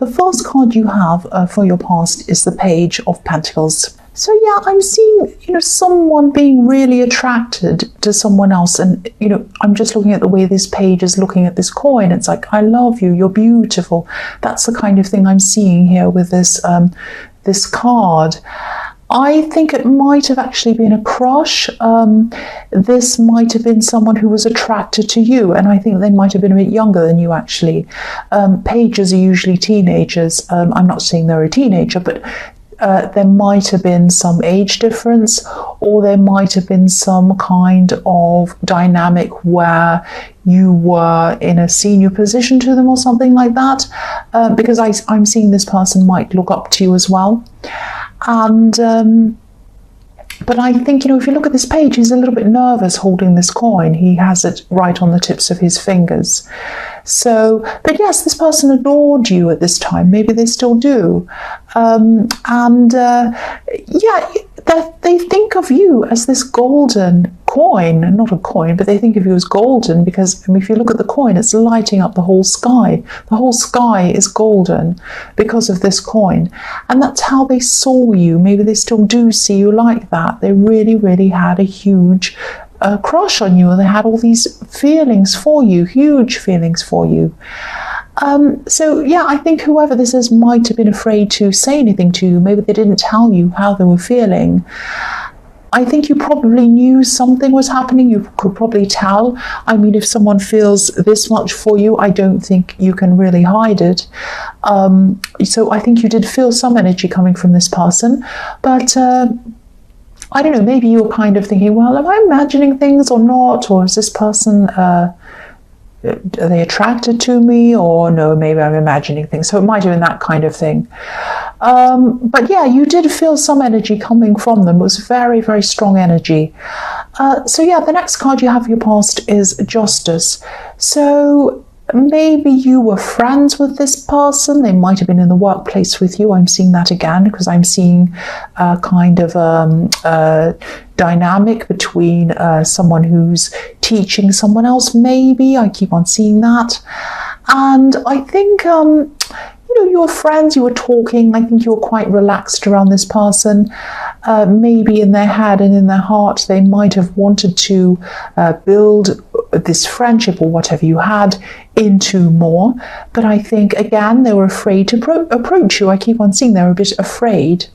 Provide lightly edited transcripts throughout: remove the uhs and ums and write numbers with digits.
the first card you have for your past is the Page of Pentacles. So yeah, I'm seeing, someone being really attracted to someone else. And, I'm just looking at the way this page is looking at this coin. It's like, I love you, you're beautiful. That's the kind of thing I'm seeing here with this, this card. I think it might have actually been a crush. This might have been someone who was attracted to you, and I think they might have been a bit younger than you actually. Pages are usually teenagers. I'm not saying they're a teenager, but there might have been some age difference, or there might have been some kind of dynamic where you were in a senior position to them or something like that, because I'm seeing this person might look up to you as well. And but I think, if you look at this page, he's a little bit nervous holding this coin. He has it right on the tips of his fingers. So, but yes, this person adored you at this time. Maybe they still do. They think of you as this golden coin, not a coin, but they think of you as golden because, if you look at the coin, it's lighting up the whole sky. The whole sky is golden because of this coin. And that's how they saw you. Maybe they still do see you like that. They really, really had a huge crush on you, and they had all these feelings for you, huge feelings for you. So yeah, I think whoever this is might have been afraid to say anything to you. Maybe they didn't tell you how they were feeling. I think you probably knew something was happening. You could probably tell. I mean, if someone feels this much for you, I don't think you can really hide it. So I think you did feel some energy coming from this person, but I don't know, maybe you were kind of thinking, well, am I imagining things or not? Or is this person, are they attracted to me? Or no, maybe I'm imagining things. So it might have been that kind of thing. But yeah, you did feel some energy coming from them. It was very, very strong energy. So yeah, the next card you have for your past is Justice. So maybe you were friends with this person. They might have been in the workplace with you. I'm seeing that again because I'm seeing a kind of dynamic between someone who's teaching someone else, maybe. I keep on seeing that. And I think, you were friends, you were talking. I think you were quite relaxed around this person. Maybe in their head and in their heart, they might have wanted to build this friendship or whatever you had into more. But I think, again, they were afraid to approach you. I keep on seeing they're a bit afraid.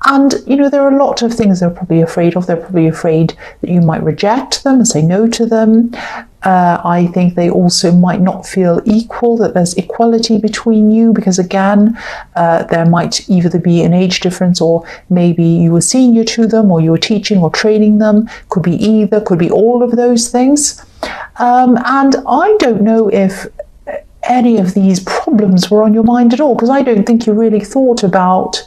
And, there are a lot of things they're probably afraid of. They're probably afraid that you might reject them and say no to them. I think they also might not feel equal, that there's equality between you, because again, there might either be an age difference, or maybe you were senior to them, or you were teaching or training them. Could be either, could be all of those things. And I don't know if any of these problems were on your mind at all, because I don't think you really thought about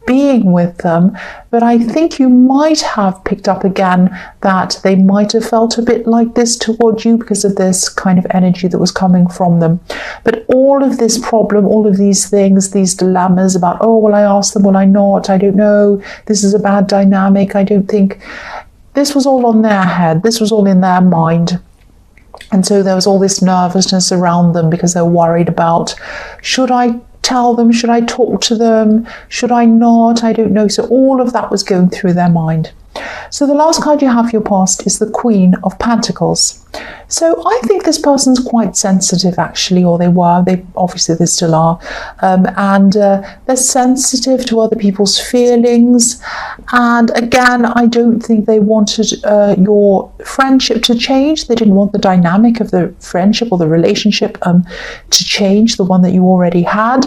being with them, but I think you might have picked up again that they might have felt a bit like this towards you because of this kind of energy that was coming from them. But all of this problem, all of these things, these dilemmas about, oh, will I ask them, will I not, I don't know, this is a bad dynamic, I don't think, this was all on their head, this was all in their mind. And so there was all this nervousness around them because they're worried about, should I tell them, should I talk to them, should I not, I don't know. So all of that was going through their mind. So the last card you have for your past is the Queen of Pentacles. So I think this person's quite sensitive, actually, or they were. They still are, and they're sensitive to other people's feelings. And again, I don't think they wanted your friendship to change. They didn't want the dynamic of the friendship or the relationship to change, the one that you already had,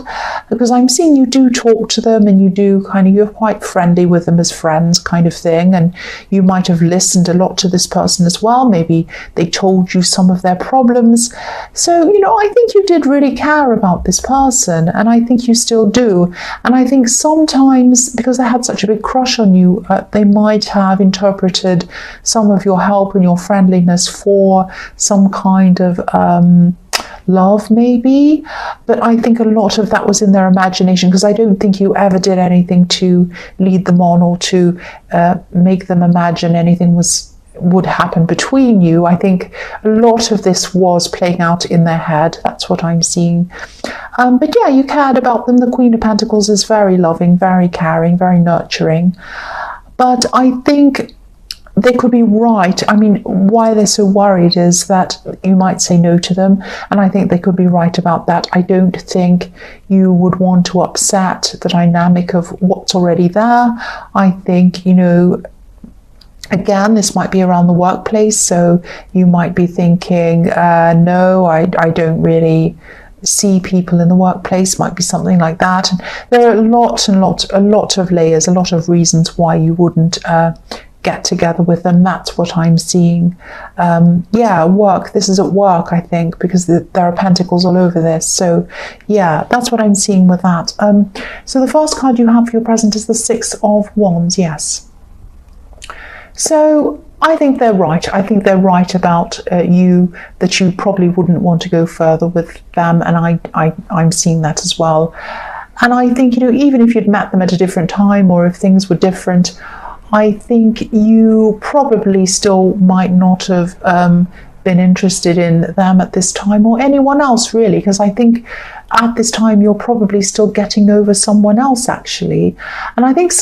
because I'm seeing you do talk to them, and you're quite friendly with them as friends, kind of thing. And you might have listened a lot to this person as well. Maybe they told you some of their problems. So, I think you did really care about this person, and I think you still do. And I think sometimes, because they had such a big crush on you, they might have interpreted some of your help and your friendliness for some kind of love, maybe. But I think a lot of that was in their imagination, because I don't think you ever did anything to lead them on or to make them imagine anything was would happen between you. I think a lot of this was playing out in their head. That's what I'm seeing. But yeah, you cared about them. The Queen of Pentacles is very loving, very caring, very nurturing. But I think they could be right. I mean, why they're so worried is that you might say no to them, and I think they could be right about that. I don't think you would want to upset the dynamic of what's already there. I think, you know, again, this might be around the workplace, so you might be thinking, no, I don't really see people in the workplace, might be something like that. And there are a lot of layers, a lot of reasons why you wouldn't get together with them. That's what I'm seeing. Yeah, work. This is at work, I think, because there are pentacles all over this. So yeah, that's what I'm seeing with that. So the first card you have for your present is the Six of Wands. Yes. So I think they're right. I think they're right about you, that you probably wouldn't want to go further with them, and I'm seeing that as well. And I think, you know, even if you'd met them at a different time, or if things were different, I think you probably still might not have been interested in them at this time, or anyone else really, because I think at this time you're probably still getting over someone else, actually. And I think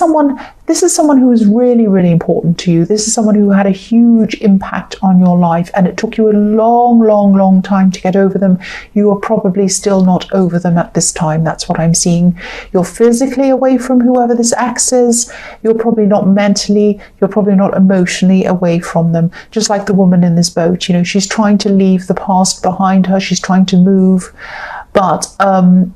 this is someone who is really, really important to you. This is someone who had a huge impact on your life, and it took you a long time to get over them. You are probably still not over them at this time. That's what I'm seeing. You're physically away from whoever this ex is. You're probably not mentally, you're probably not emotionally away from them. Just like the woman in this boat, you know, she's trying to leave the past behind her. She's trying to move. But,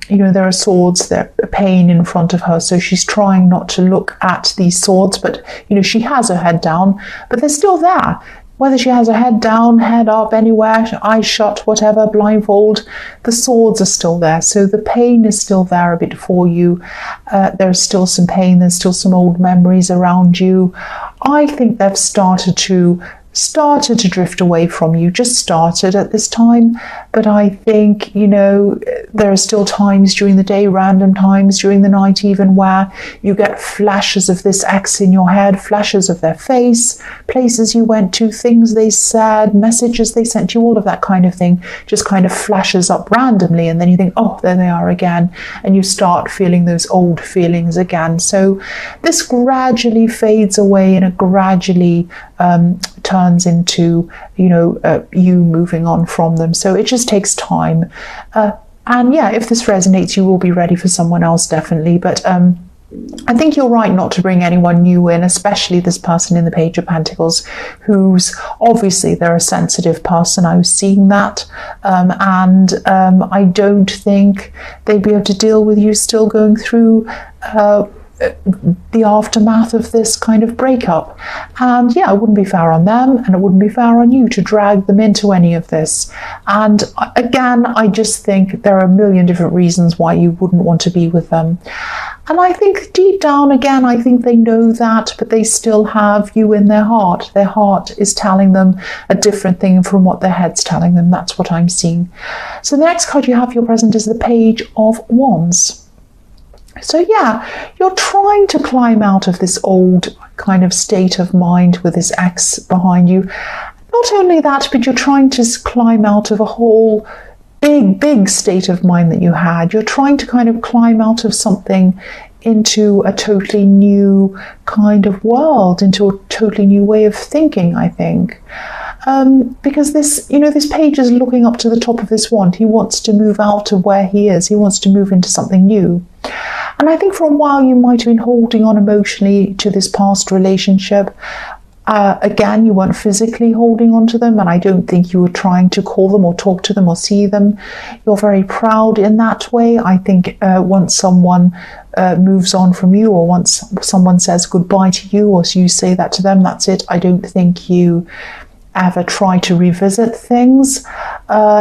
you know, there are swords, there are pain in front of her. So she's trying not to look at these swords. But, you know, she has her head down, but they're still there. Whether she has her head down, head up, anywhere, eyes shut, whatever, blindfold, the swords are still there. So the pain is still there a bit for you. There's still some pain. There's still some old memories around you. I think they've started to drift away from you, just started at this time. But I think, you know, there are still times during the day, random times during the night even, where you get flashes of this ex in your head, flashes of their face, places you went to, things they said, messages they sent you, all of that kind of thing just kind of flashes up randomly, and then you think, oh, there they are again, and you start feeling those old feelings again. So this gradually fades away, and it gradually turns into, you know, you moving on from them. So it just takes time. And yeah, if this resonates, you will be ready for someone else, definitely. But I think you're right not to bring anyone new in, especially this person in the Page of Pentacles, who's obviously, they're a sensitive person. I was seeing that. And I don't think they'd be able to deal with you still going through the aftermath of this kind of breakup. And yeah, it wouldn't be fair on them, and it wouldn't be fair on you to drag them into any of this. And again, I just think there are a million different reasons why you wouldn't want to be with them. And I think deep down, again, I think they know that, but they still have you in their heart. Their heart is telling them a different thing from what their head's telling them. That's what I'm seeing. So the next card you have for your present is the Page of Wands. So yeah, you're trying to climb out of this old kind of state of mind with this ex behind you. Not only that, but you're trying to climb out of a whole big state of mind that you had. You're trying to kind of climb out of something into a totally new kind of world, into a totally new way of thinking, I think. Because this, you know, this page is looking up to the top of this wand. He wants to move out of where he is. He wants to move into something new. And I think for a while you might have been holding on emotionally to this past relationship. Again, you weren't physically holding on to them, and I don't think you were trying to call them or talk to them or see them. You're very proud in that way. I think once someone moves on from you, or once someone says goodbye to you, or you say that to them, that's it. I don't think you ever try to revisit things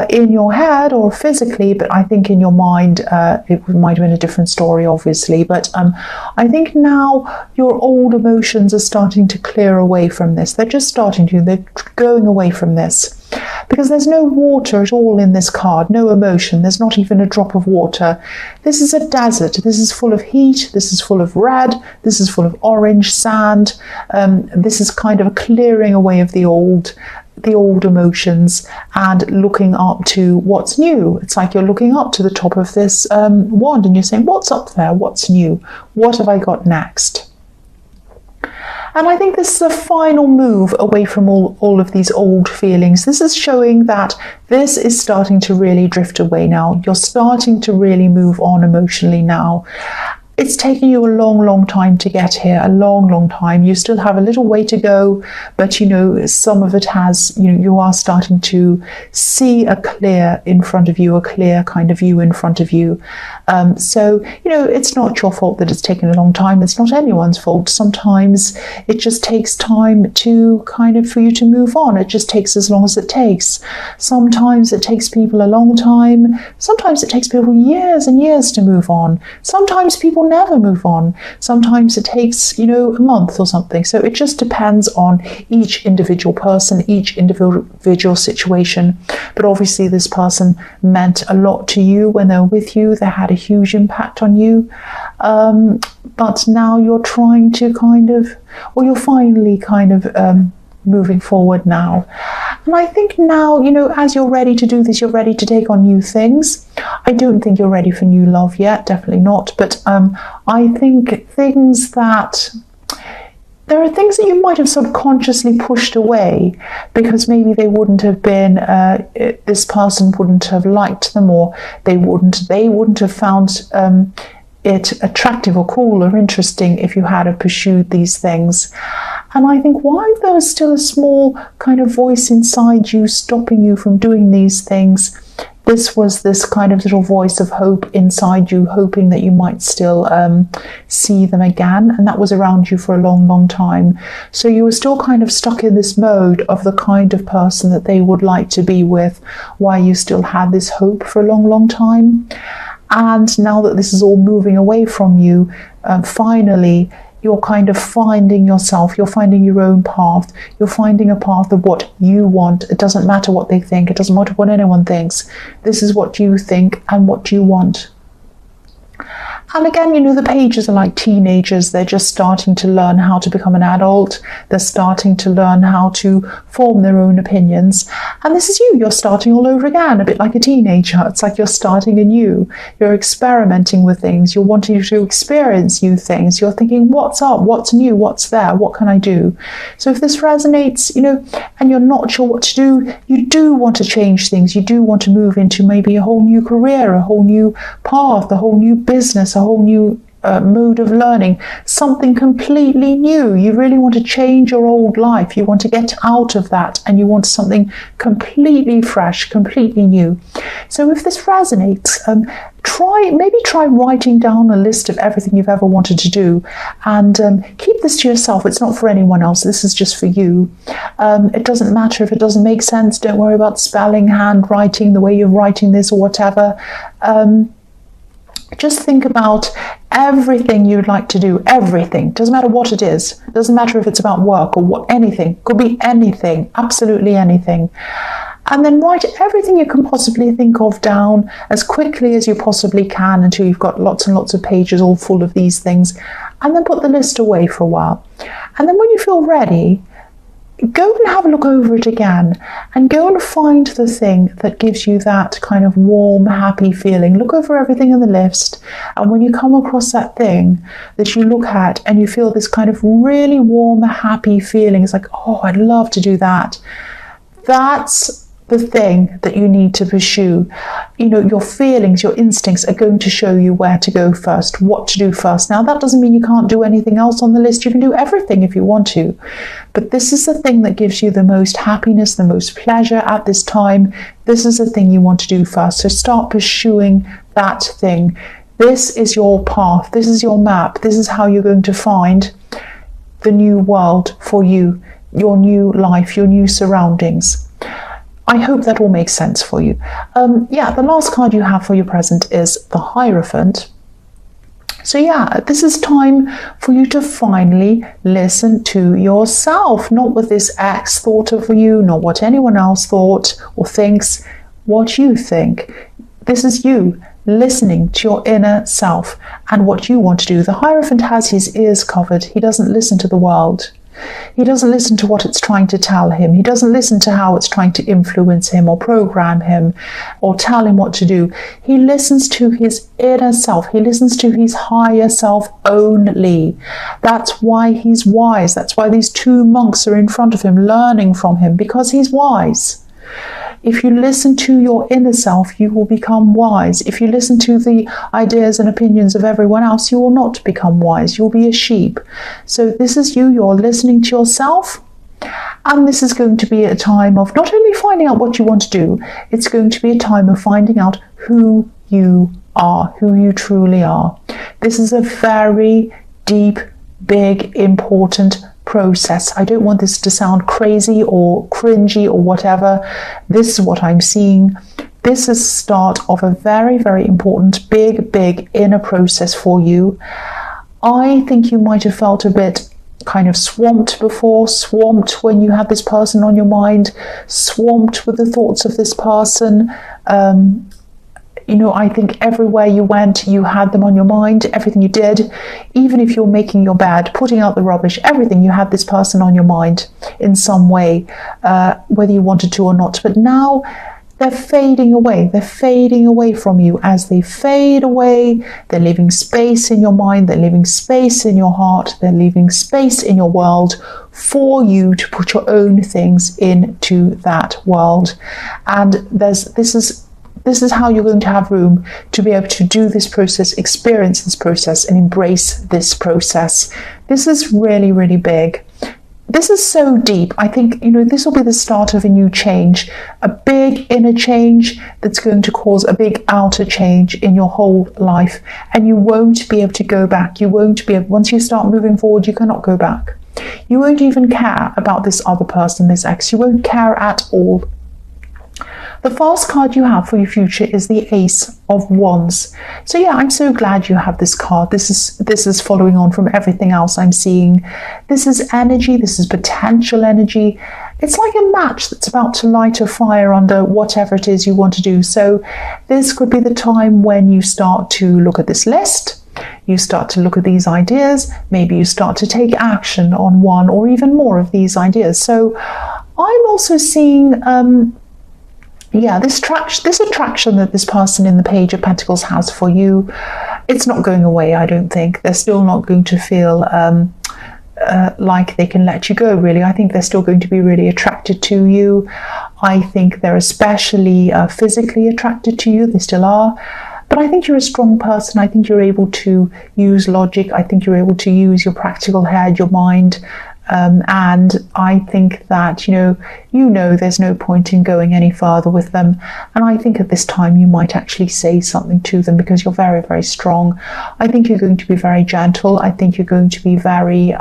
in your head or physically, but I think in your mind it might have been a different story, obviously. But I think now your old emotions are starting to clear away from this. They're just starting to, they're going away from this. because there's no water at all in this card, no emotion, there's not even a drop of water. This is a desert, this is full of heat, this is full of red, this is full of orange sand, this is kind of a clearing away of the old emotions and looking up to what's new. It's like you're looking up to the top of this wand and you're saying, what's up there? What's new? What have I got next? And I think this is a final move away from all of these old feelings. This is showing that this is starting to really drift away now. You're starting to really move on emotionally now. It's taken you a long, long time to get here, a long, long time. You still have a little way to go, but some of it has, you are starting to see a clear in front of you, a clear kind of view in front of you. So it's not your fault that it's taken a long time. It's not anyone's fault. Sometimes it just takes time to for you to move on. It just takes as long as it takes. Sometimes it takes people a long time. Sometimes it takes people years and years to move on. Sometimes people never move on. Sometimes it takes, a month or something. So it just depends on each individual person, each individual situation. But obviously this person meant a lot to you when they were with you. They had a huge impact on you. But now you're trying to you're finally moving forward now. And I think now, as you're ready to do this, you're ready to take on new things. I don't think you're ready for new love yet, definitely not. But I think there are things that you might have subconsciously pushed away because maybe they wouldn't have been, this person wouldn't have liked them, or they wouldn't have found it attractive or cool or interesting if you had pursued these things. And I think while there was still a small kind of voice inside you stopping you from doing these things, this was this kind of little voice of hope inside you, hoping that you might still see them again. And that was around you for a long, long time. So you were still kind of stuck in this mode of the kind of person that they would like to be with, while you still had this hope for a long, long time. And now that this is all moving away from you, finally, you're kind of finding yourself, you're finding your own path, you're finding a path of what you want. It doesn't matter what they think, it doesn't matter what anyone thinks. This is what you think and what you want. And again, the pages are like teenagers. They're just starting to learn how to become an adult. They're starting to learn how to form their own opinions. And this is you. You're starting all over again, a bit like a teenager. It's like you're starting anew. You're experimenting with things. You're wanting to experience new things. You're thinking, what's up? What's new? What's there? What can I do? So if this resonates, and you're not sure what to do, you do want to change things. You do want to move into maybe a whole new career, a whole new path, a whole new business, a whole new mode of learning, something completely new. You really want to change your old life. You want to get out of that and you want something completely fresh, completely new. So if this resonates, try writing down a list of everything you've ever wanted to do, and keep this to yourself. It's not for anyone else. This is just for you. It doesn't matter if it doesn't make sense. Don't worry about spelling, handwriting, the way you're writing this or whatever. Just think about everything you'd like to do, everything. Doesn't matter what it is. Doesn't matter if it's about work or anything. Could be anything, absolutely anything. And then write everything you can possibly think of down as quickly as you possibly can until you've got lots and lots of pages all full of these things. And then put the list away for a while. And then when you feel ready, go and have a look over it again and go and find the thing that gives you that kind of warm, happy feeling. Look over everything in the list, and when you come across that thing that you look at and you feel this kind of really warm, happy feeling, it's like, oh, I'd love to do that. That's the thing that you need to pursue. Your feelings, your instincts are going to show you where to go first, what to do first. Now, that doesn't mean you can't do anything else on the list. You can do everything if you want to. But this is the thing that gives you the most happiness, the most pleasure at this time. This is the thing you want to do first. So start pursuing that thing. This is your path. This is your map. This is how you're going to find the new world for you, your new life, your new surroundings. I hope that all makes sense for you. The last card you have for your present is the Hierophant. So yeah, this is time for you to finally listen to yourself, not with this ex thought of you, not what anyone else thought or thinks, what you think. This is you listening to your inner self and what you want to do. The Hierophant has his ears covered. He doesn't listen to the world. He doesn't listen to what it's trying to tell him. He doesn't listen to how it's trying to influence him or program him or tell him what to do. He listens to his inner self. He listens to his higher self only. That's why he's wise. That's why these two monks are in front of him, learning from him, because he's wise. If you listen to your inner self, you will become wise. If you listen to the ideas and opinions of everyone else, you will not become wise. You'll be a sheep. So this is you. You're listening to yourself. And this is going to be a time of not only finding out what you want to do, it's going to be a time of finding out who you are, who you truly are. This is a very deep, big, important process. I don't want this to sound crazy or cringy or whatever. This is what I'm seeing. This is the start of a very, very important, big inner process for you. I think you might have felt a bit kind of swamped before, swamped when you had this person on your mind, swamped with the thoughts of this person. I think everywhere you went, you had them on your mind, everything you did, even if you're making your bed, putting out the rubbish, everything, you had this person on your mind in some way, whether you wanted to or not. But now they're fading away. They're fading away from you. As they fade away, they're leaving space in your mind, they're leaving space in your heart, they're leaving space in your world for you to put your own things into that world. And this is how you're going to have room to be able to do this process, experience this process, and embrace this process. This is really, really big. This is so deep. I think, this will be the start of a new change, a big inner change that's going to cause a big outer change in your whole life. And you won't be able to go back. You won't be able, once you start moving forward, you cannot go back. You won't even care about this other person, this ex. You won't care at all. The first card you have for your future is the Ace of Wands. So yeah, I'm so glad you have this card. This is following on from everything else I'm seeing. This is energy. This is potential energy. It's like a match that's about to light a fire under whatever it is you want to do. So this could be the time when you start to look at this list. You start to look at these ideas. Maybe you start to take action on one or even more of these ideas. So I'm also seeing this attraction that this person in the Page of Pentacles has for you, it's not going away, I don't think. They're still not going to feel like they can let you go, really. I think they're still going to be really attracted to you. I think they're especially physically attracted to you. They still are. But I think you're a strong person. I think you're able to use logic. I think you're able to use your practical head, your mind. And I think that, there's no point in going any further with them. And I think at this time you might actually say something to them because you're very, very strong. I think you're going to be very gentle. I think you're going to be very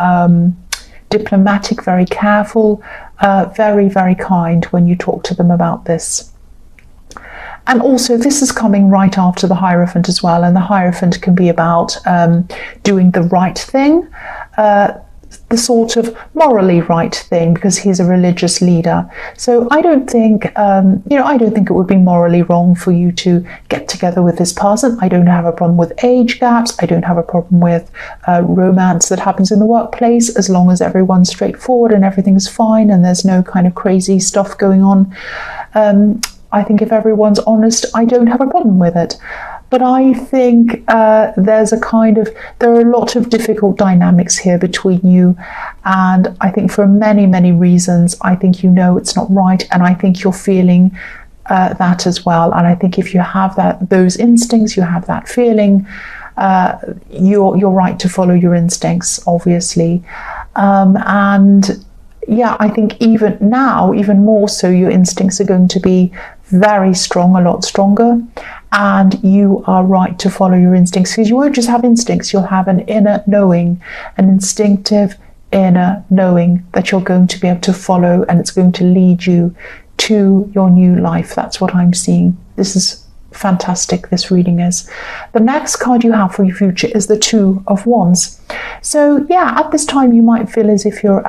diplomatic, very careful, very, very kind when you talk to them about this. And also, this is coming right after the Hierophant as well. And the Hierophant can be about doing the right thing, the sort of morally right thing, because he's a religious leader. So I don't think, I don't think it would be morally wrong for you to get together with this person. I don't have a problem with age gaps. I don't have a problem with romance that happens in the workplace, as long as everyone's straightforward and everything's fine and there's no kind of crazy stuff going on. I think if everyone's honest, I don't have a problem with it. But I think there are a lot of difficult dynamics here between you. And I think for many, many reasons, I think it's not right. And I think you're feeling that as well. And I think if you have those instincts, you have that feeling, you're right to follow your instincts, obviously. I think even now, even more so, your instincts are going to be very strong, a lot stronger. And you are right to follow your instincts, because you won't just have instincts, you'll have an inner knowing, an instinctive inner knowing that you're going to be able to follow, and it's going to lead you to your new life. That's what I'm seeing. This is fantastic this reading is. The next card you have for your future is the Two of Wands. So yeah, at this time you might feel as if you're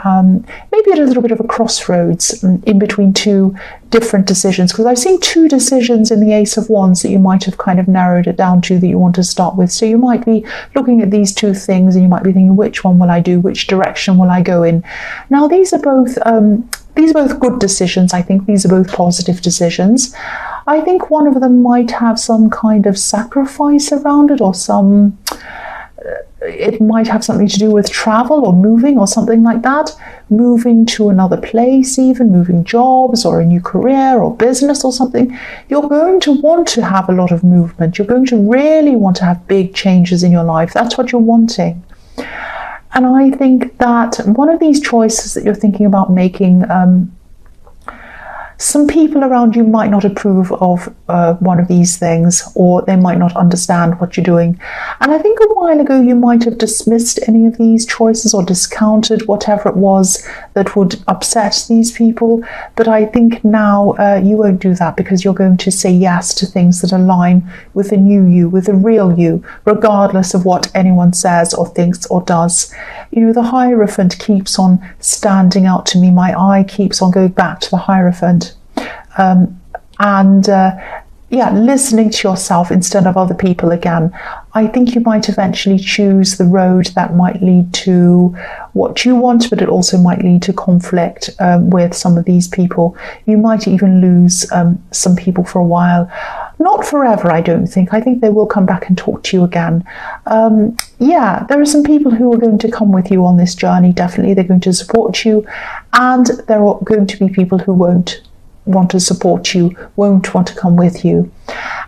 maybe at a little bit of a crossroads in between two different decisions, because I've seen two decisions in the Ace of Wands that you might have kind of narrowed it down to, that you want to start with. So you might be looking at these two things and you might be thinking, which one will I do? Which direction will I go in? Now these are both good decisions. I think these are both positive decisions. I think one of them might have some kind of sacrifice around it, or it might have something to do with travel or moving or something like that. Moving to another place, even moving jobs or a new career or business or something. You're going to want to have a lot of movement. You're going to really want to have big changes in your life. That's what you're wanting. And I think that one of these choices that you're thinking about making, some people around you might not approve of one of these things, or they might not understand what you're doing. And I think a while ago you might have dismissed any of these choices or discounted whatever it was that would upset these people. But I think now you won't do that, because you're going to say yes to things that align with the new you, with the real you, regardless of what anyone says or thinks or does. You know, the Hierophant keeps on standing out to me. My eye keeps on going back to the Hierophant. Listening to yourself instead of other people again. I think you might eventually choose the road that might lead to what you want, but it also might lead to conflict with some of these people. You might even lose some people for a while. Not forever, I don't think. I think they will come back and talk to you again. There are some people who are going to come with you on this journey, definitely. They're going to support you, and there are going to be people who won't want to support you, won't want to come with you.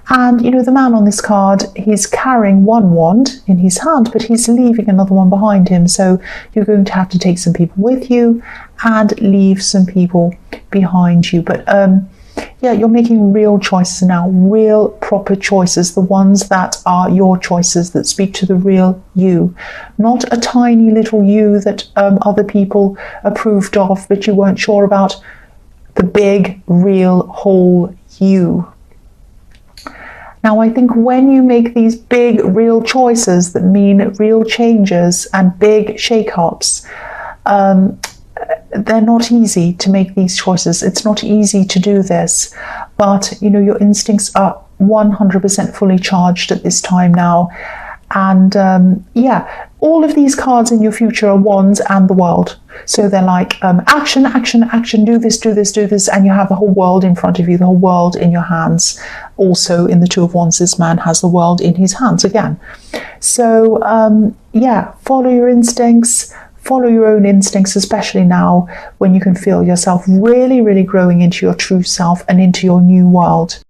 And you know, the man on this card, he's carrying one wand in his hand, but he's leaving another one behind him. So you're going to have to take some people with you and leave some people behind you. But you're making real choices now, real proper choices, the ones that are your choices, that speak to the real you, not a tiny little you that other people approved of but you weren't sure about. The big, real, whole you. Now, I think when you make these big, real choices that mean real changes and big shake-ups, they're not easy to make these choices. It's not easy to do this, but you know, your instincts are 100% fully charged at this time now. And all of these cards in your future are wands and the world. So they're like action, action, action, do this, do this, do this, and you have the whole world in front of you, the whole world in your hands. Also in the Two of Wands, this man has the world in his hands again. So follow your instincts, follow your own instincts, especially now when you can feel yourself really, really growing into your true self and into your new world.